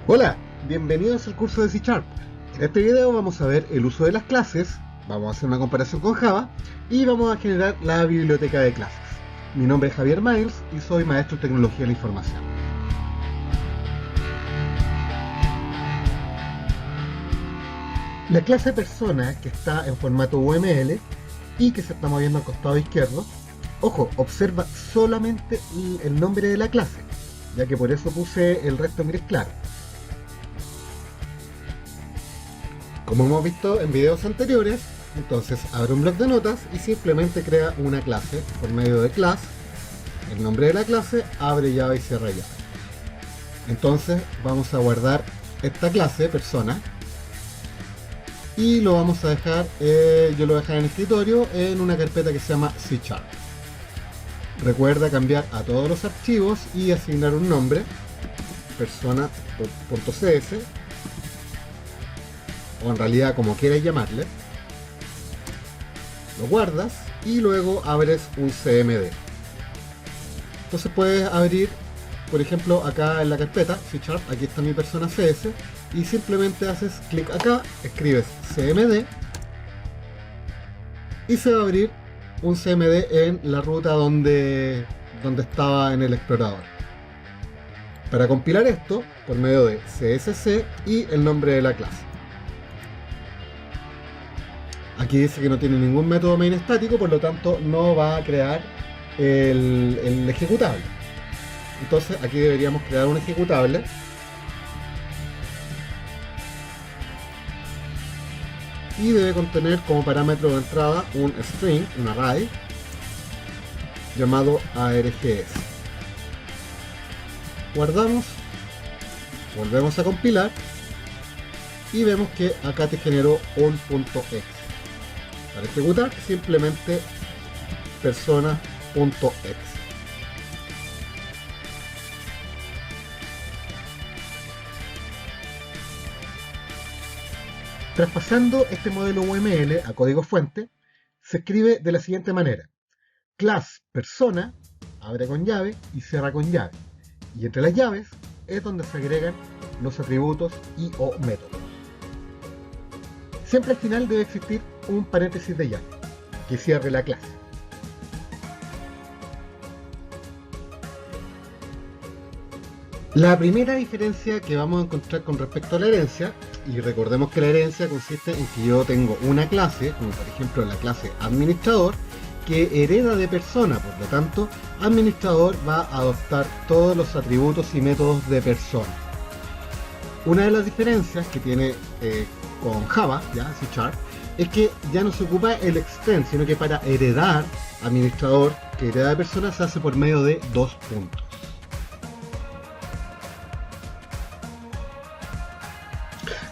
Hola, bienvenidos al curso de C Sharp. En este video vamos a ver el uso de las clases, vamos a hacer una comparación con Java y vamos a generar la biblioteca de clases. Mi nombre es Javier Miles y soy maestro en tecnología de la información. La clase persona, que está en formato UML y que se está moviendo al costado izquierdo, ojo, observa solamente el nombre de la clase, ya que por eso puse el resto en gris claro. Como hemos visto en videos anteriores, entonces abre un bloc de notas y simplemente crea una clase por medio de class, el nombre de la clase, abre llave y cierra llave. Entonces vamos a guardar esta clase, persona, y lo vamos a dejar, yo lo voy a dejar en el escritorio en una carpeta que se llama C Sharp. Recuerda cambiar a todos los archivos y asignar un nombre, persona.cs, o en realidad como quieras llamarle. Lo guardas y luego abres un CMD. Entonces puedes abrir, por ejemplo, acá en la carpeta C Sharp, aquí está mi persona CS, y simplemente haces clic acá, escribes CMD y se va a abrir un CMD en la ruta donde estaba en el explorador. Para compilar esto, por medio de CSC y el nombre de la clase. Aquí dice que no tiene ningún método main estático, por lo tanto no va a crear el ejecutable. Entonces aquí deberíamos crear un ejecutable. Y debe contener como parámetro de entrada un string, un array, llamado args. Guardamos, volvemos a compilar y vemos que acá te generó un .exe. Para ejecutar simplemente persona.exe. Traspasando este modelo UML a código fuente, se escribe de la siguiente manera: class persona, abre con llave y cierra con llave, y entre las llaves es donde se agregan los atributos y o métodos. Siempre al final debe existir un paréntesis de llave que cierre la clase. La primera diferencia que vamos a encontrar con respecto a la herencia, y recordemos que la herencia consiste en que yo tengo una clase, como por ejemplo la clase administrador, que hereda de persona, por lo tanto, administrador va a adoptar todos los atributos y métodos de persona. Una de las diferencias que tiene con Java, ya C Sharp, es que ya no se ocupa el extend, sino que para heredar administrador que hereda de persona se hace por medio de dos puntos.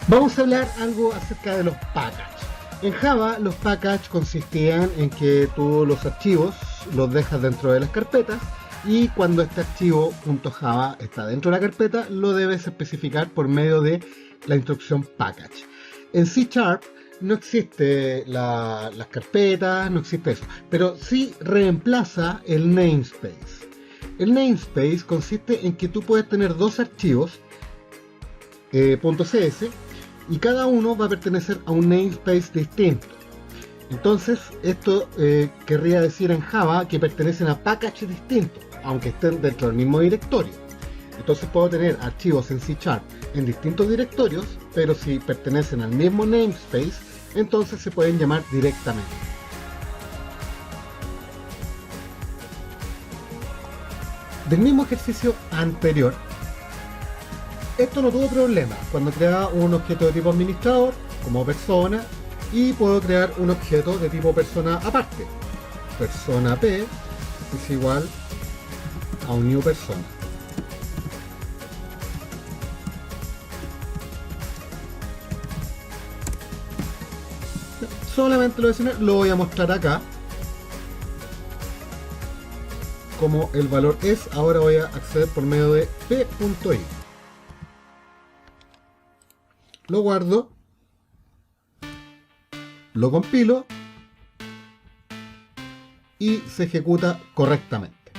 Vamos a hablar algo acerca de los packages. En Java los packages consistían en que tú los archivos los dejas dentro de las carpetas y cuando este archivo .java está dentro de la carpeta lo debes especificar por medio de la instrucción package. En C Sharp no existe las carpetas, no existe eso, pero sí reemplaza el namespace. El namespace consiste en que tú puedes tener dos archivos .cs y cada uno va a pertenecer a un namespace distinto. Entonces esto querría decir en Java que pertenecen a packages distintos, aunque estén dentro del mismo directorio. Entonces puedo tener archivos en C Sharp en distintos directorios, pero si pertenecen al mismo namespace, entonces se pueden llamar directamente. Del mismo ejercicio anterior, esto no tuvo problema cuando creaba un objeto de tipo administrador como persona y puedo crear un objeto de tipo persona aparte. Persona P es igual a un new persona. Solamente lo voy a mostrar acá. Como el valor es, ahora voy a acceder por medio de p.i. Lo guardo, lo compilo y se ejecuta correctamente.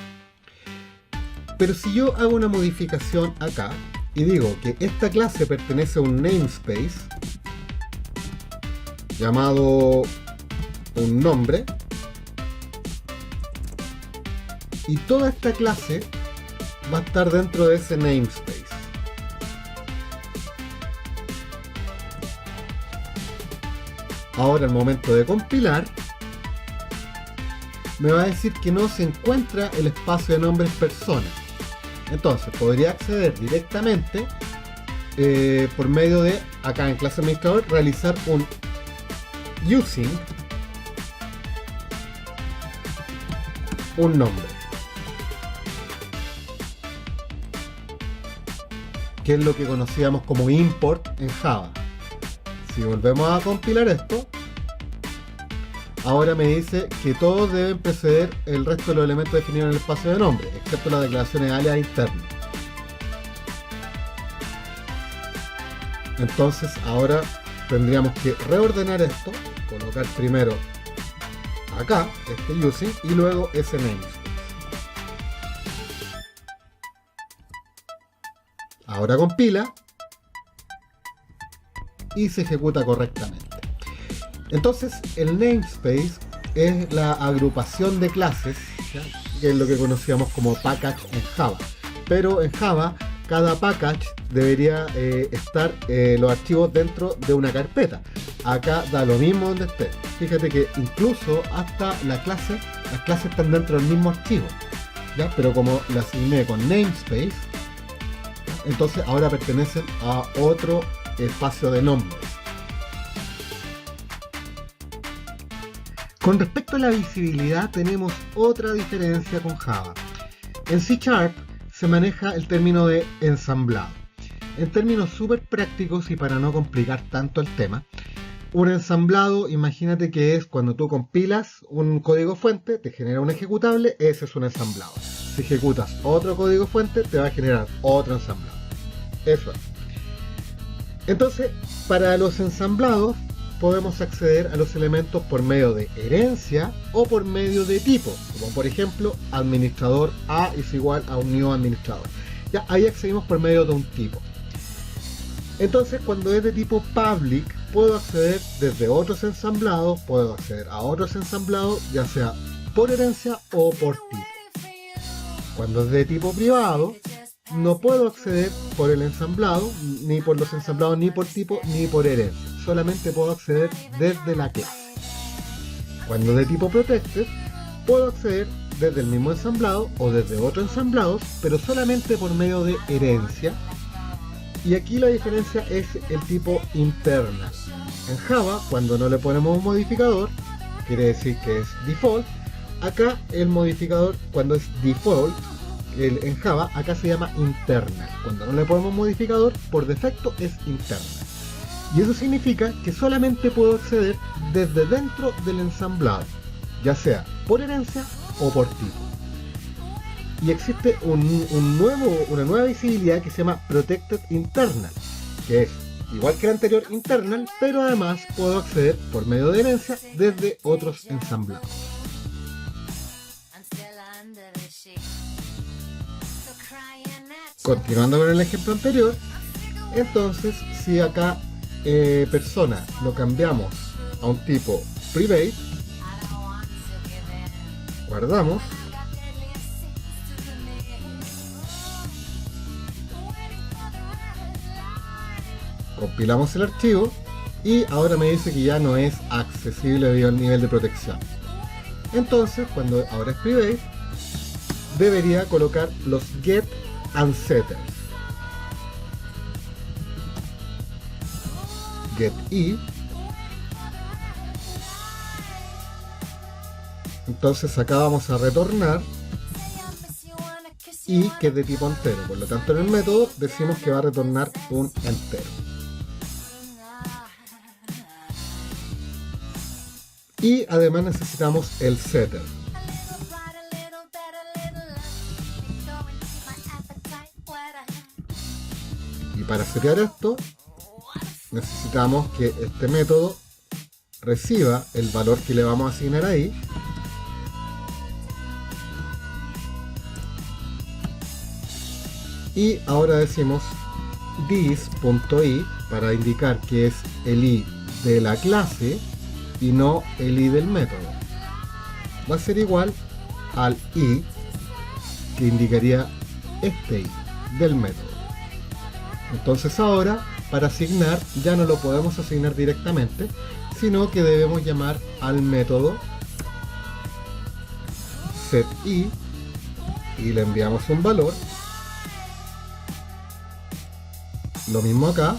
Pero si yo hago una modificación acá, y digo que esta clase pertenece a un namespace llamado un nombre, y toda esta clase va a estar dentro de ese namespace. Ahora al momento de compilar me va a decir que no se encuentra el espacio de nombres persona. Entonces podría acceder directamente por medio de, acá en clase administrador, realizar un using un nombre, que es lo que conocíamos como import en Java. Si volvemos a compilar esto, ahora me dice que todos deben preceder el resto de los elementos definidos en el espacio de nombre, excepto las declaraciones alias internas. Entonces ahora tendríamos que reordenar esto, colocar primero acá este using y luego ese namespace. Ahora compila y se ejecuta correctamente. Entonces el namespace es la agrupación de clases, ¿ya? Que es lo que conocíamos como package en Java. Pero en Java cada package debería estar los archivos dentro de una carpeta. Acá da lo mismo donde esté. Fíjate que incluso hasta las clases están dentro del mismo archivo, ¿ya? Pero como las asigné con namespace, ¿ya? Entonces ahora pertenecen a otro espacio de nombres. Con respecto a la visibilidad tenemos otra diferencia con Java. En C# se maneja el término de ensamblado. En términos súper prácticos y para no complicar tanto el tema, un ensamblado, imagínate que es cuando tú compilas un código fuente, te genera un ejecutable, ese es un ensamblado. Si ejecutas otro código fuente, te va a generar otro ensamblado. Eso es. Entonces, para los ensamblados podemos acceder a los elementos por medio de herencia o por medio de tipo, como por ejemplo administrador A es igual a un new administrador. Ya ahí accedimos por medio de un tipo. Entonces, cuando es de tipo public, puedo acceder desde otros ensamblados, puedo acceder a otros ensamblados, ya sea por herencia o por tipo. Cuando es de tipo privado, no puedo acceder por el ensamblado, ni por los ensamblados, ni por tipo, ni por herencia. Solamente puedo acceder desde la clase. Cuando es de tipo protected, puedo acceder desde el mismo ensamblado o desde otros ensamblados, pero solamente por medio de herencia. Y aquí la diferencia es el tipo internal. En Java, cuando no le ponemos un modificador, quiere decir que es default. Acá el modificador, cuando es default, en Java, acá se llama internal. Cuando no le ponemos modificador, por defecto es internal. Y eso significa que solamente puedo acceder desde dentro del ensamblado, ya sea por herencia o por tipo. Y existe una nueva visibilidad que se llama Protected Internal, que es igual que el anterior internal, pero además puedo acceder por medio de herencia desde otros ensamblados. Continuando con el ejemplo anterior, entonces si acá persona lo cambiamos a un tipo private, guardamos, compilamos el archivo y ahora me dice que ya no es accesible debido al nivel de protección. Entonces, cuando ahora es private, debería colocar los get and setters. Get i. Entonces acá vamos a retornar i, que es de tipo entero. Por lo tanto, en el método decimos que va a retornar un entero. Y además necesitamos el setter. Y para setear esto, necesitamos que este método reciba el valor que le vamos a asignar ahí. Y ahora decimos this.i para indicar que es el i de la clase y no el i del método. Va a ser igual al i que indicaría este i del método. Entonces ahora, para asignar, ya no lo podemos asignar directamente, sino que debemos llamar al método setI y le enviamos un valor. Lo mismo acá,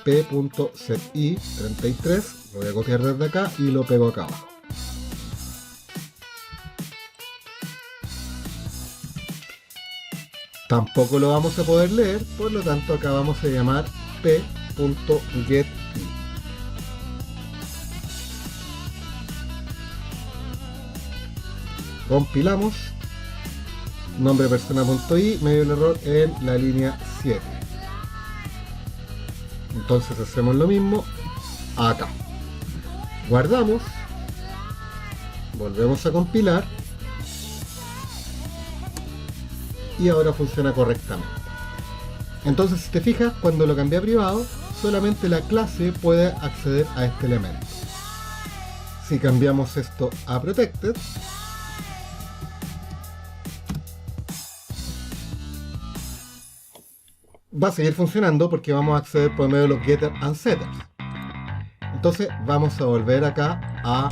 p.setI33, lo voy a copiar desde acá y lo pego acá abajo. Tampoco lo vamos a poder leer, por lo tanto acá vamos a llamar p.getI. Compilamos, nombre persona.i, me dio el error en la línea 7. Entonces hacemos lo mismo acá. Guardamos, volvemos a compilar y ahora funciona correctamente. Entonces, si te fijas, cuando lo cambié a privado, solamente la clase puede acceder a este elemento. Si cambiamos esto a protected, va a seguir funcionando porque vamos a acceder por medio de los getters and setters. Entonces vamos a volver acá a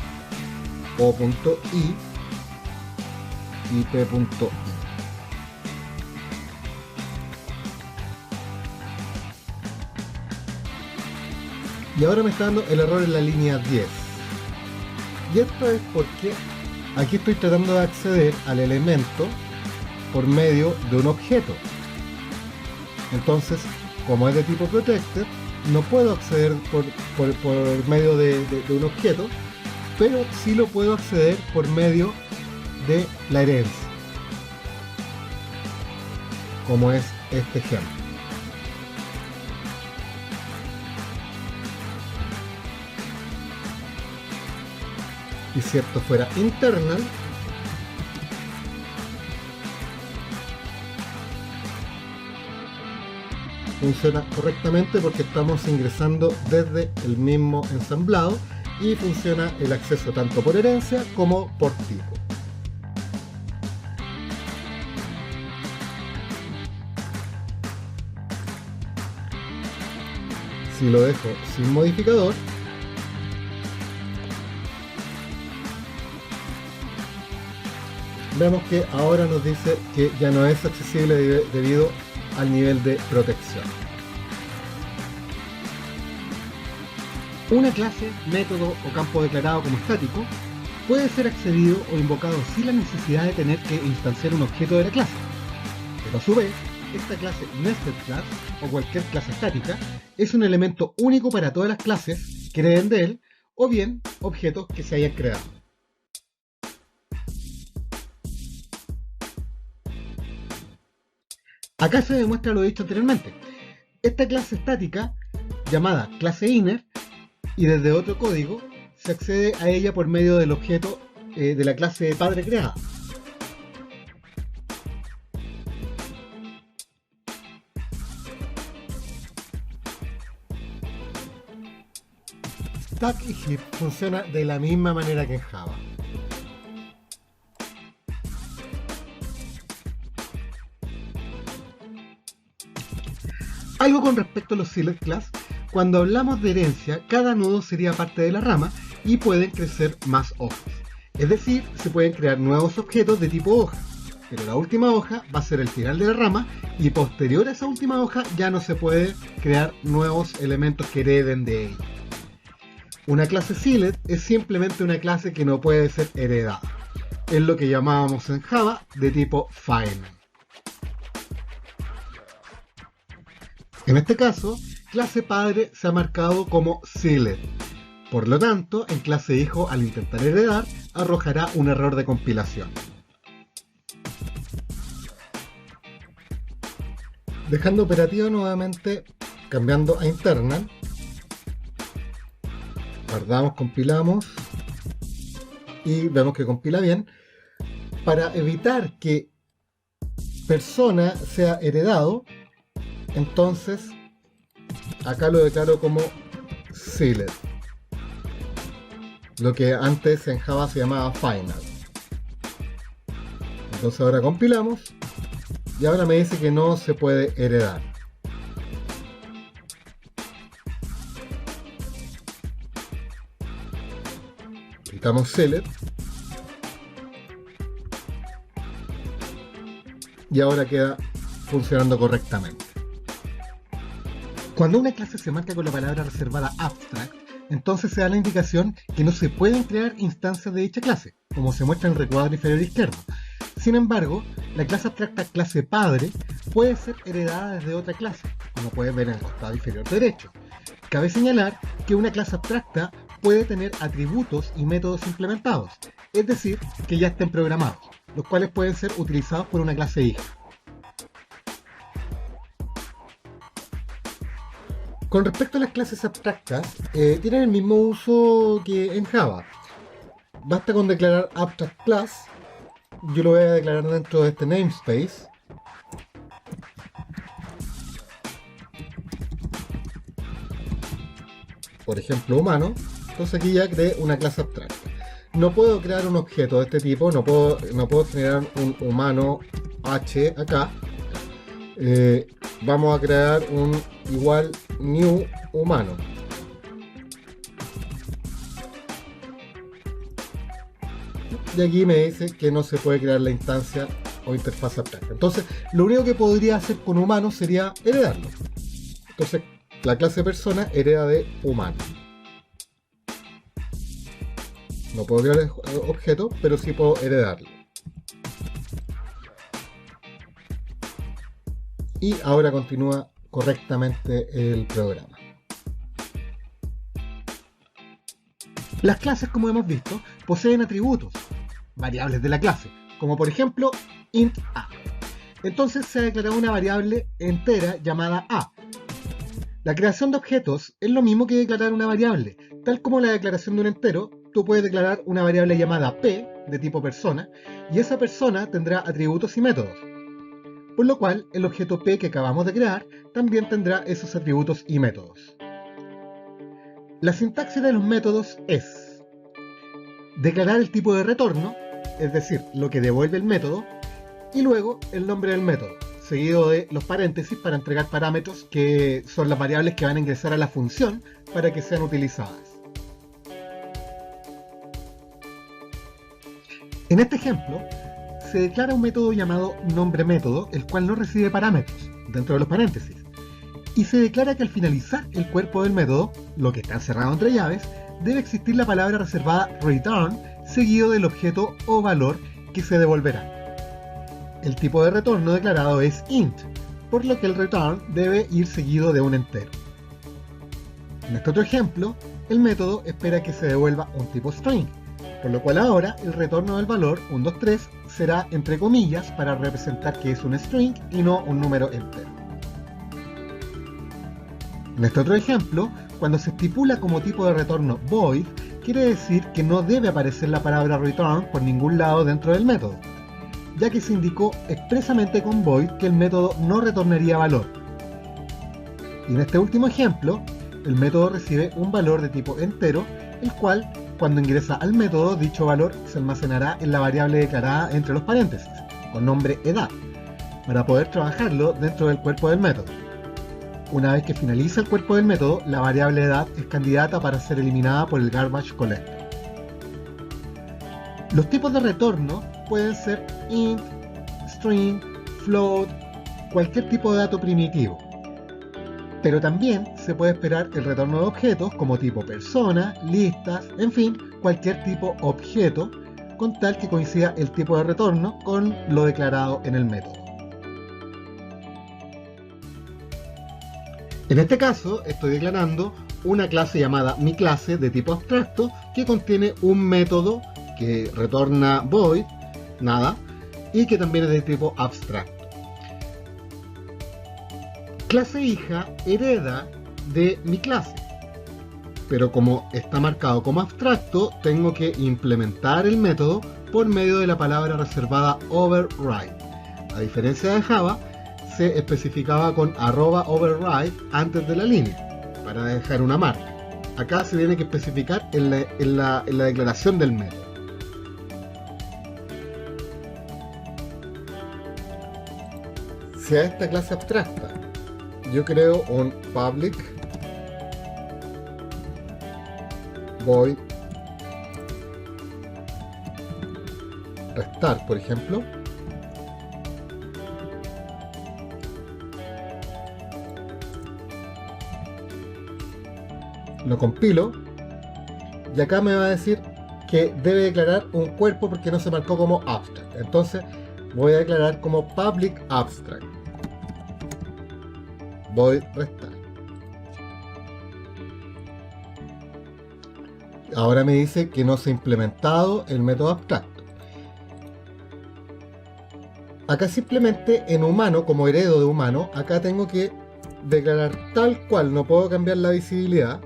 o.i y p.i. Y ahora me está dando el error en la línea 10. Y esto es porque aquí estoy tratando de acceder al elemento por medio de un objeto. Entonces, como es de tipo protected, no puedo acceder por medio de un objeto, pero sí lo puedo acceder por medio de la herencia, como es este ejemplo. Y si esto fuera internal, funciona correctamente porque estamos ingresando desde el mismo ensamblado y funciona el acceso tanto por herencia como por tipo. Si lo dejo sin modificador, vemos que ahora nos dice que ya no es accesible debido al nivel de protección. Una clase, método o campo declarado como estático puede ser accedido o invocado sin la necesidad de tener que instanciar un objeto de la clase. Pero a su vez, esta clase nested class o cualquier clase estática es un elemento único para todas las clases que hereden de él o bien objetos que se hayan creado. Acá se demuestra lo dicho anteriormente. Esta clase estática, llamada clase inner, y desde otro código, se accede a ella por medio del objeto de la clase padre creada. Stack y heap funciona de la misma manera que en Java. Algo con respecto a los select class, cuando hablamos de herencia, cada nodo sería parte de la rama y pueden crecer más hojas. Es decir, se pueden crear nuevos objetos de tipo hoja, pero la última hoja va a ser el final de la rama y posterior a esa última hoja ya no se puede crear nuevos elementos que hereden de ella. Una clase select es simplemente una clase que no puede ser heredada. Es lo que llamábamos en Java de tipo final. En este caso, clase padre se ha marcado como select. Por lo tanto, en clase hijo, al intentar heredar, arrojará un error de compilación. Dejando operativo nuevamente, cambiando a internal. Guardamos, compilamos y vemos que compila bien. Para evitar que persona sea heredado, Entonces, acá lo declaro como sealed, lo que antes en Java se llamaba final. Entonces ahora compilamos y ahora me dice que no se puede heredar. Quitamos sealed y ahora queda funcionando correctamente. Cuando una clase se marca con la palabra reservada abstract, entonces se da la indicación que no se pueden crear instancias de dicha clase, como se muestra en el recuadro inferior izquierdo. Sin embargo, la clase abstracta clase padre puede ser heredada desde otra clase, como puedes ver en el costado inferior derecho. Cabe señalar que una clase abstracta puede tener atributos y métodos implementados, es decir, que ya estén programados, los cuales pueden ser utilizados por una clase hija. Con respecto a las clases abstractas, tienen el mismo uso que en Java. Basta con declarar abstract class. Yo lo voy a declarar dentro de este namespace. Por ejemplo, humano. Entonces aquí ya creé una clase abstracta. No puedo crear un objeto de este tipo, no puedo generar un humano h acá. Vamos a crear un igual new humano. Y aquí me dice que no se puede crear la instancia o interfaz abstracta. Entonces, lo único que podría hacer con humano sería heredarlo. Entonces, la clase persona hereda de humano. No puedo crear el objeto, pero sí puedo heredarlo. Y ahora continúa correctamente el programa. Las clases, como hemos visto, poseen atributos, variables de la clase, como por ejemplo int a. Entonces se ha declarado una variable entera llamada a. La creación de objetos es lo mismo que declarar una variable. Tal como la declaración de un entero, tú puedes declarar una variable llamada p, de tipo persona, y esa persona tendrá atributos y métodos. Por lo cual, el objeto p que acabamos de crear también tendrá esos atributos y métodos. La sintaxis de los métodos es declarar el tipo de retorno, es decir, lo que devuelve el método, y luego el nombre del método, seguido de los paréntesis para entregar parámetros que son las variables que van a ingresar a la función para que sean utilizadas. En este ejemplo, se declara un método llamado nombre-método, el cual no recibe parámetros dentro de los paréntesis, y se declara que al finalizar el cuerpo del método, lo que está encerrado entre llaves, debe existir la palabra reservada return seguido del objeto o valor que se devolverá. El tipo de retorno declarado es int, por lo que el return debe ir seguido de un entero. En este otro ejemplo, el método espera que se devuelva un tipo string, por lo cual ahora el retorno del valor 123 será entre comillas para representar que es un string y no un número entero. En este otro ejemplo, cuando se estipula como tipo de retorno void, quiere decir que no debe aparecer la palabra return por ningún lado dentro del método, ya que se indicó expresamente con void que el método no retornaría valor. Y en este último ejemplo, el método recibe un valor de tipo entero, el cual, cuando ingresa al método, dicho valor se almacenará en la variable declarada entre los paréntesis, con nombre edad, para poder trabajarlo dentro del cuerpo del método. Una vez que finaliza el cuerpo del método, la variable edad es candidata para ser eliminada por el garbage collector. Los tipos de retorno pueden ser int, string, float, cualquier tipo de dato primitivo. Pero también se puede esperar el retorno de objetos como tipo persona, listas, en fin, cualquier tipo objeto, con tal que coincida el tipo de retorno con lo declarado en el método. En este caso estoy declarando una clase llamada miClase de tipo abstracto que contiene un método que retorna void, nada, y que también es de tipo abstracto. Clase hija hereda de mi clase, pero como está marcado como abstracto, tengo que implementar el método por medio de la palabra reservada override. A diferencia de Java, se especificaba con @override antes de la línea para dejar una marca. Acá se tiene que especificar en la declaración del método. Si a esta clase abstracta yo creo un public void restar, por ejemplo, lo compilo y acá me va a decir que debe declarar un cuerpo porque no se marcó como abstract. Entonces voy a declarar como public abstract void restar. Ahora me dice que no se ha implementado el método abstracto. Acá simplemente en humano, como heredo de humano, acá tengo que declarar tal cual, no puedo cambiar la visibilidad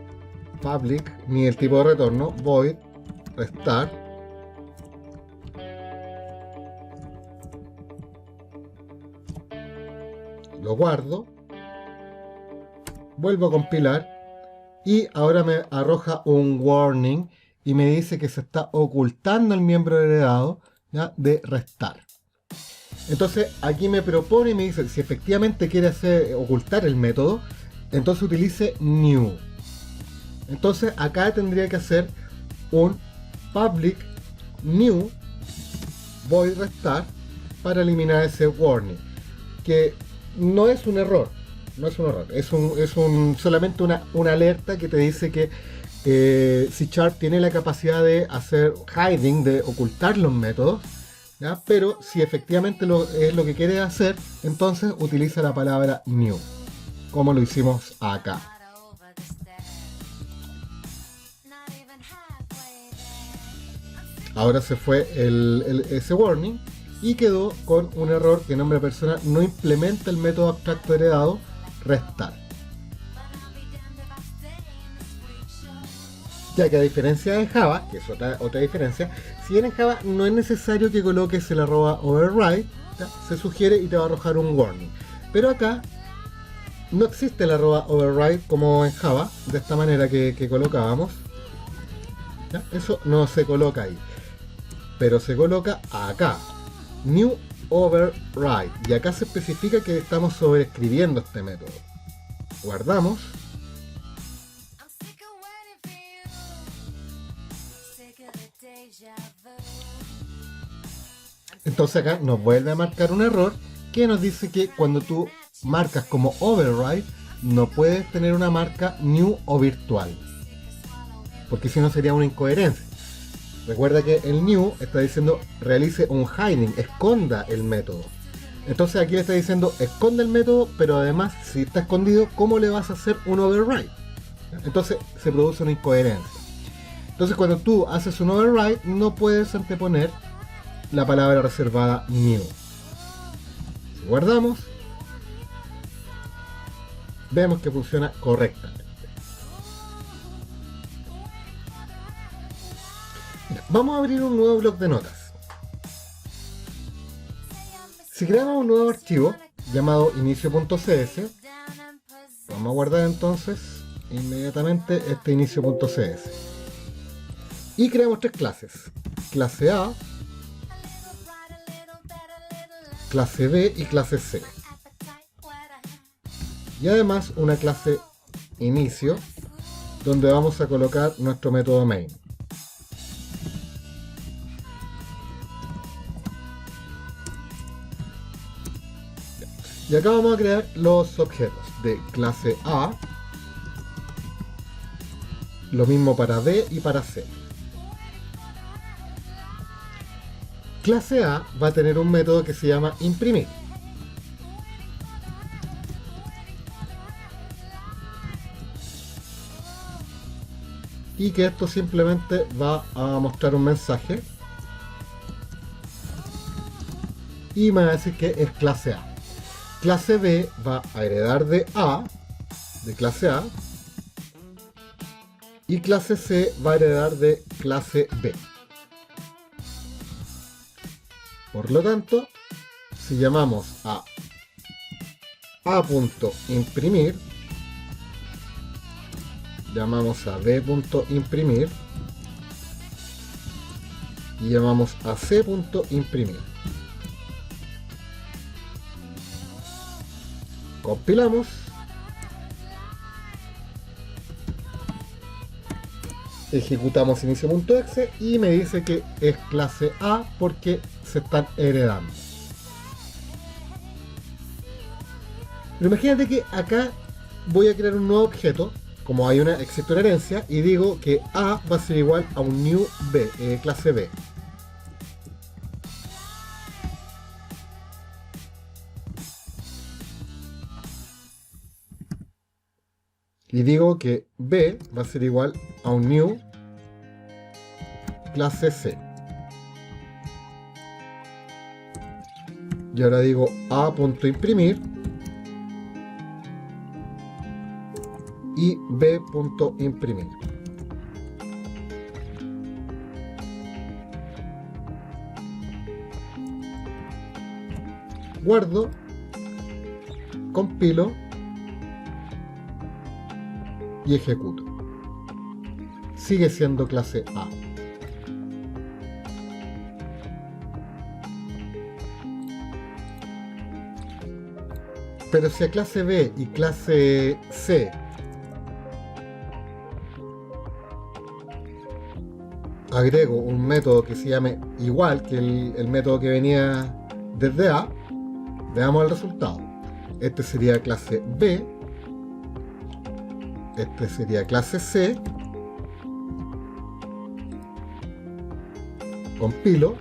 public ni el tipo de retorno, void restar, lo guardo, vuelvo a compilar y ahora me arroja un warning y me dice que se está ocultando el miembro heredado, ¿ya?, de restar. Entonces aquí me propone y me dice si efectivamente quiere ocultar el método, entonces utilice new. Entonces acá tendría que hacer un public new void restar para eliminar ese warning, que no es un error, es solamente una alerta que te dice que C# tiene la capacidad de hacer hiding, de ocultar los métodos, ¿ya? Pero si efectivamente es lo que quiere hacer, entonces utiliza la palabra new, como lo hicimos acá. Ahora se fue ese warning y quedó con un error que nombre de persona no implementa el método abstracto heredado restar. Ya que a diferencia de Java, que es otra diferencia, si bien en Java no es necesario que coloques el @override, ¿ya?, se sugiere y te va a arrojar un warning. Pero acá no existe el @override como en Java, de esta manera que colocábamos, ¿ya? Eso no se coloca ahí, pero se coloca acá, new override, y acá se especifica que estamos sobreescribiendo este método. Guardamos. Entonces acá nos vuelve a marcar un error que nos dice que cuando tú marcas como override no puedes tener una marca new o virtual, porque si no sería una incoherencia. Recuerda que el new está diciendo realice un hiding, esconda el método. Entonces aquí le está diciendo esconde el método, pero además si está escondido, ¿cómo le vas a hacer un override? Entonces se produce una incoherencia. Entonces cuando tú haces un override no puedes anteponer la palabra reservada new. Si guardamos, vemos que funciona correctamente. Vamos a abrir un nuevo bloc de notas. Si creamos un nuevo archivo llamado inicio.cs, vamos a guardar entonces inmediatamente este inicio.cs y creamos tres clases: clase A, clase B y clase C, y además una clase inicio donde vamos a colocar nuestro método main. Y acá vamos a crear los objetos de clase A, lo mismo para B y para C. Clase A va a tener un método que se llama imprimir. Y que esto simplemente va a mostrar un mensaje y me va a decir que es clase A. Clase B va a heredar de A, de clase A, y clase C va a heredar de clase B. Por lo tanto, si llamamos a a.imprimir, llamamos a b.imprimir y llamamos a c.imprimir. Compilamos. Ejecutamos inicio.exe y me dice que es clase A porque se están heredando. Pero imagínate que acá voy a crear un nuevo objeto, como hay existe una herencia, y digo que A va a ser igual a un new B, clase B. Y digo que B va a ser igual a un new clase C. Y ahora digo a.imprimir y b.imprimir. Guardo, compilo y ejecuto. Sigue siendo clase A. Pero si a clase B y clase C agrego un método que se llame igual que el método que venía desde A, veamos el resultado. Este sería clase B, este sería clase C, compilo,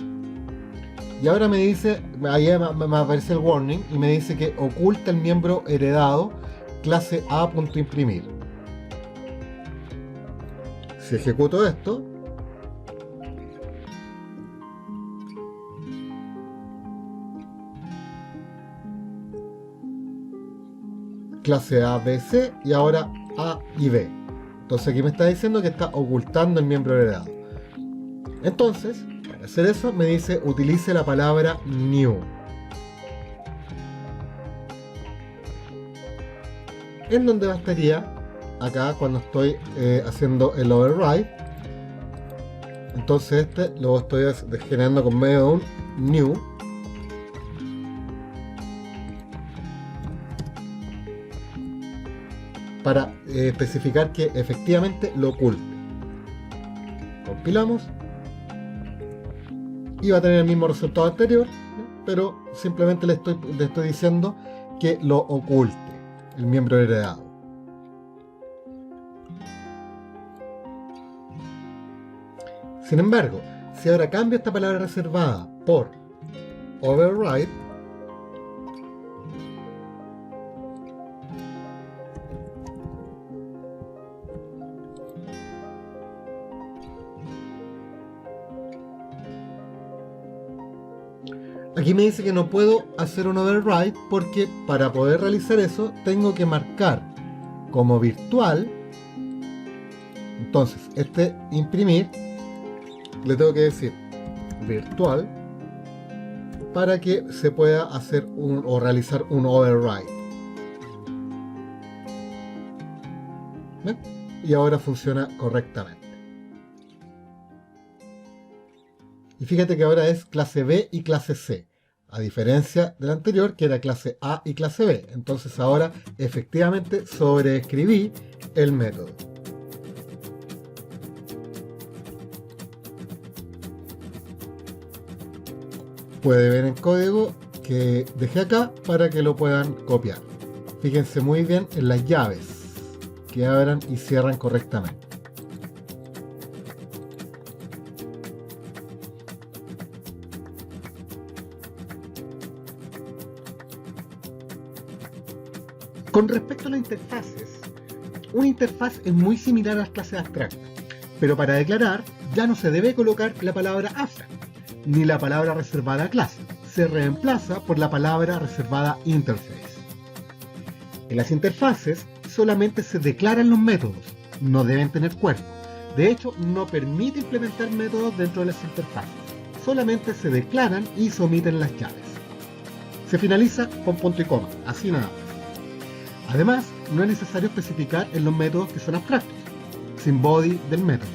y ahora me dice, ahí me aparece el warning y me dice que oculta el miembro heredado clase A.imprimir. Si ejecuto esto, clase A, B, C y ahora A y B. Entonces aquí me está diciendo que está ocultando el miembro heredado. Entonces, para hacer eso me dice utilice la palabra new. En donde bastaría acá cuando estoy haciendo el override. Entonces este lo estoy generando con medio de un new. Para especificar que efectivamente lo oculte. Compilamos y va a tener el mismo resultado anterior, pero simplemente le estoy diciendo que lo oculte, el miembro heredado. Sin embargo, si ahora cambio esta palabra reservada por override, aquí me dice que no puedo hacer un override porque para poder realizar eso tengo que marcar como virtual. Entonces, este imprimir le tengo que decir virtual para que se pueda hacer o realizar un override. ¿Ven? Y ahora funciona correctamente. Y fíjate que ahora es clase B y clase C, a diferencia del anterior que era clase A y clase B. Entonces ahora efectivamente sobreescribí el método. Puede ver en código que dejé acá para que lo puedan copiar. Fíjense muy bien en las llaves que abran y cierran correctamente. Con respecto a las interfaces, una interfaz es muy similar a las clases abstractas, pero para declarar ya no se debe colocar la palabra abstract, ni la palabra reservada a clase, se reemplaza por la palabra reservada interface. En las interfaces solamente se declaran los métodos, no deben tener cuerpo. De hecho, no permite implementar métodos dentro de las interfaces, solamente se declaran y se omiten las llaves. Se finaliza con punto y coma, así nada más. Además, no es necesario especificar en los métodos que son abstractos, sin body del método,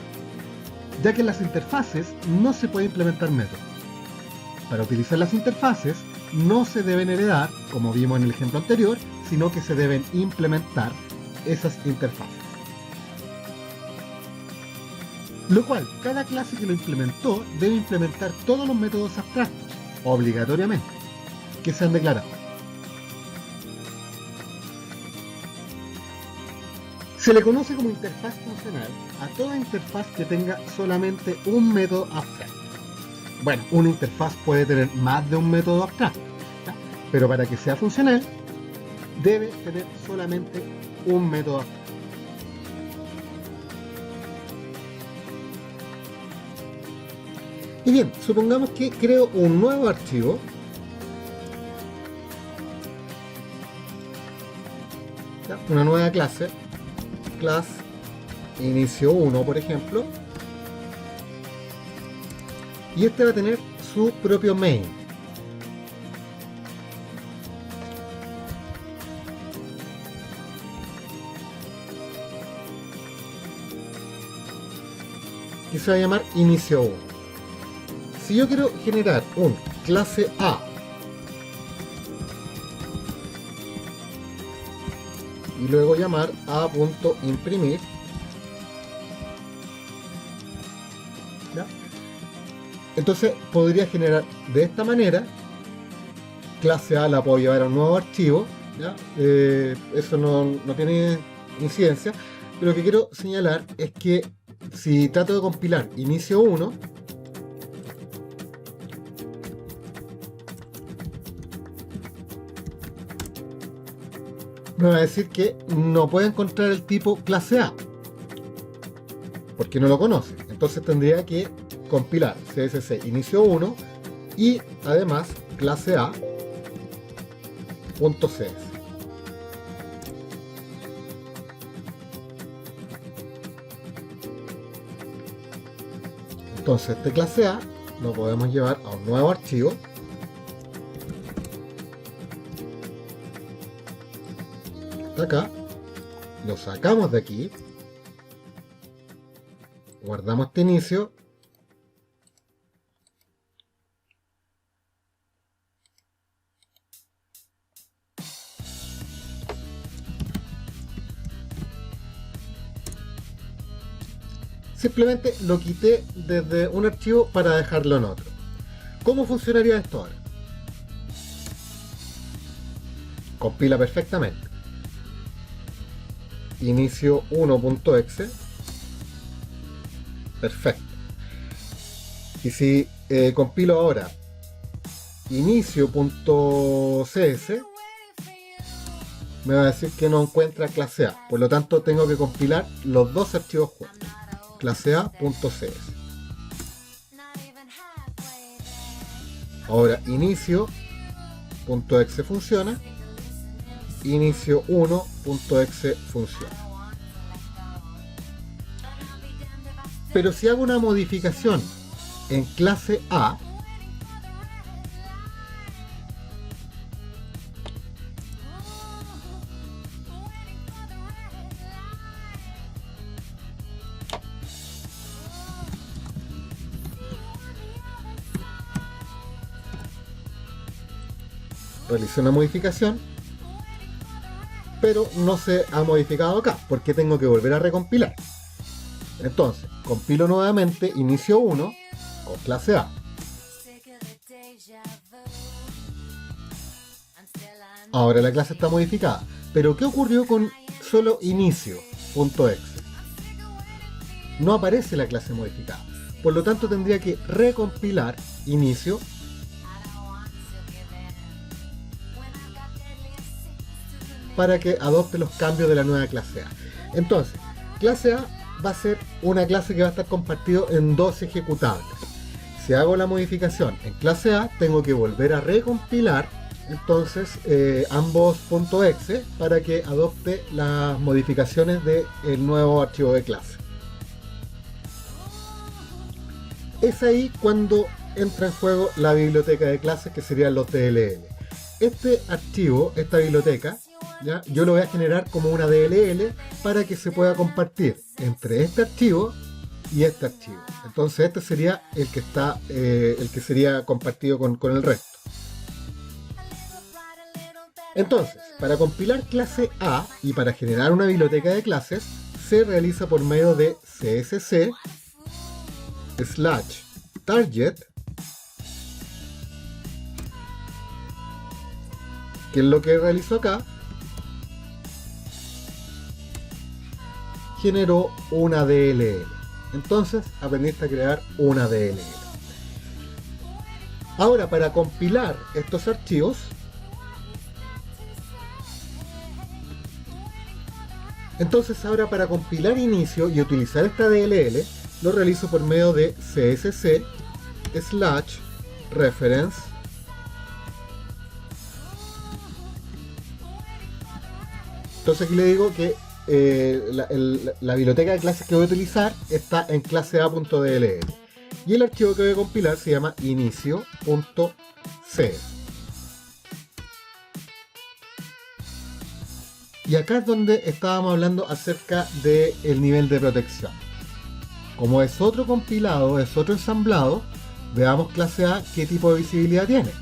ya que en las interfaces no se puede implementar métodos. Para utilizar las interfaces no se deben heredar, como vimos en el ejemplo anterior, sino que se deben implementar esas interfaces. Lo cual, cada clase que lo implementó debe implementar todos los métodos abstractos, obligatoriamente, que se han declarado. Se le conoce como interfaz funcional a toda interfaz que tenga solamente un método abstracto. Bueno, una interfaz puede tener más de un método abstracto, ¿ya? Pero para que sea funcional, debe tener solamente un método abstracto. Y bien, supongamos que creo un nuevo archivo. ¿Ya? Una nueva clase, class inicio 1, por ejemplo. Y este va a tener su propio main. Que se va a llamar inicio 1. Si yo quiero generar un clase A y luego llamar a.imprimir, ¿ya? Entonces podría generar de esta manera. Clase A la puedo llevar a un nuevo archivo, ¿ya? Eso no tiene incidencia, pero lo que quiero señalar es que si trato de compilar inicio 1, me va a decir que no puede encontrar el tipo clase A porque no lo conoce. Entonces tendría que compilar CSC inicio 1 y además clase A .cs. Entonces este clase A lo podemos llevar a un nuevo archivo. Acá, lo sacamos de aquí, guardamos este inicio simplemente lo quité desde un archivo para dejarlo en otro. ¿Cómo funcionaría esto ahora? Compila perfectamente. Inicio 1.exe. Perfecto. Y si compilo ahora inicio.cs, me va a decir que no encuentra clase A. Por lo tanto tengo que compilar los dos archivos juntos. Clase A.cs. Ahora inicio.exe funciona. Inicio 1.exe funciona. Pero si hago una modificación en clase A, realicé una modificación, pero no se ha modificado acá, porque tengo que volver a recompilar. Entonces, compilo nuevamente inicio 1 con clase A. Ahora la clase está modificada. Pero ¿qué ocurrió con solo inicio.exe? No aparece la clase modificada. Por lo tanto tendría que recompilar inicio para que adopte los cambios de la nueva clase A. Entonces, clase A va a ser una clase que va a estar compartido en dos ejecutables. Si hago la modificación en clase A, tengo que volver a recompilar entonces ambos .exe para que adopte las modificaciones del nuevo archivo de clase. Es ahí cuando entra en juego la biblioteca de clases, que serían los DLL. Este archivo, esta biblioteca, ¿ya? Yo lo voy a generar como una DLL para que se pueda compartir entre este archivo y este archivo. Entonces este sería el que está, el que sería compartido con el resto. Entonces, para compilar clase A y para generar una biblioteca de clases, se realiza por medio de csc/target, que es lo que realizo acá, generó una DLL. Entonces aprendiste a crear una DLL. Ahora, para compilar estos archivos, entonces ahora para compilar inicio y utilizar esta DLL, lo realizo por medio de csc/reference. Entonces aquí le digo que la biblioteca de clases que voy a utilizar está en clase A.dll y el archivo que voy a compilar se llama inicio.cs. Y acá es donde estábamos hablando acerca del nivel de protección. Como es otro compilado, es otro ensamblado, veamos clase A qué tipo de visibilidad tiene.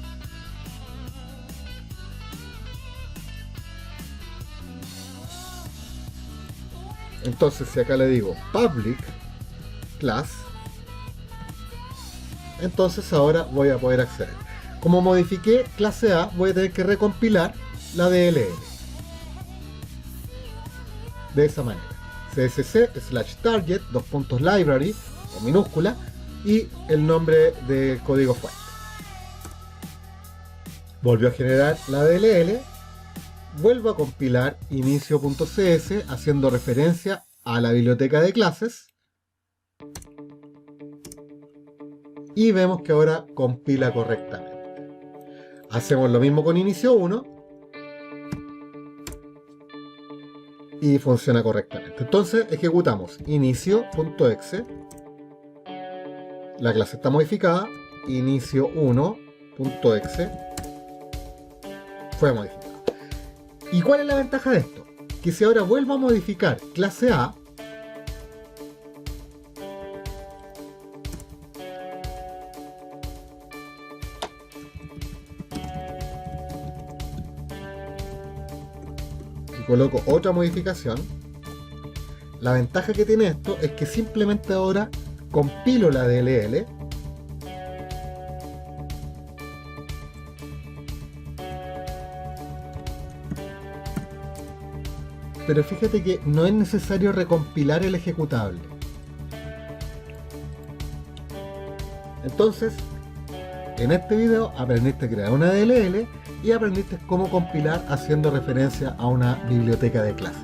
Entonces si acá le digo public class, entonces ahora voy a poder acceder. Como modifiqué clase A, voy a tener que recompilar la DLL. De esa manera. csc/target, library, o minúscula, y el nombre del código fuente. Volvió a generar la DLL. Vuelvo a compilar inicio.cs haciendo referencia a la biblioteca de clases y vemos que ahora compila correctamente. Hacemos lo mismo con inicio 1 y funciona correctamente. Entonces ejecutamos inicio.exe, la clase está modificada, inicio1.exe fue modificada. ¿Y cuál es la ventaja de esto? Que si ahora vuelvo a modificar clase A, y coloco otra modificación, la ventaja que tiene esto es que simplemente ahora compilo la DLL pero fíjate que no es necesario recompilar el ejecutable. Entonces, en este video aprendiste a crear una DLL y aprendiste cómo compilar haciendo referencia a una biblioteca de clases.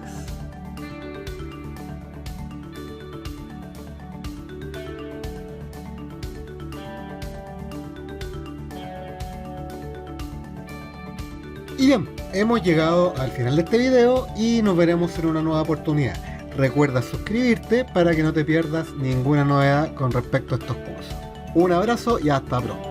Y bien, hemos llegado al final de este video y nos veremos en una nueva oportunidad. Recuerda suscribirte para que no te pierdas ninguna novedad con respecto a estos cursos. Un abrazo y hasta pronto.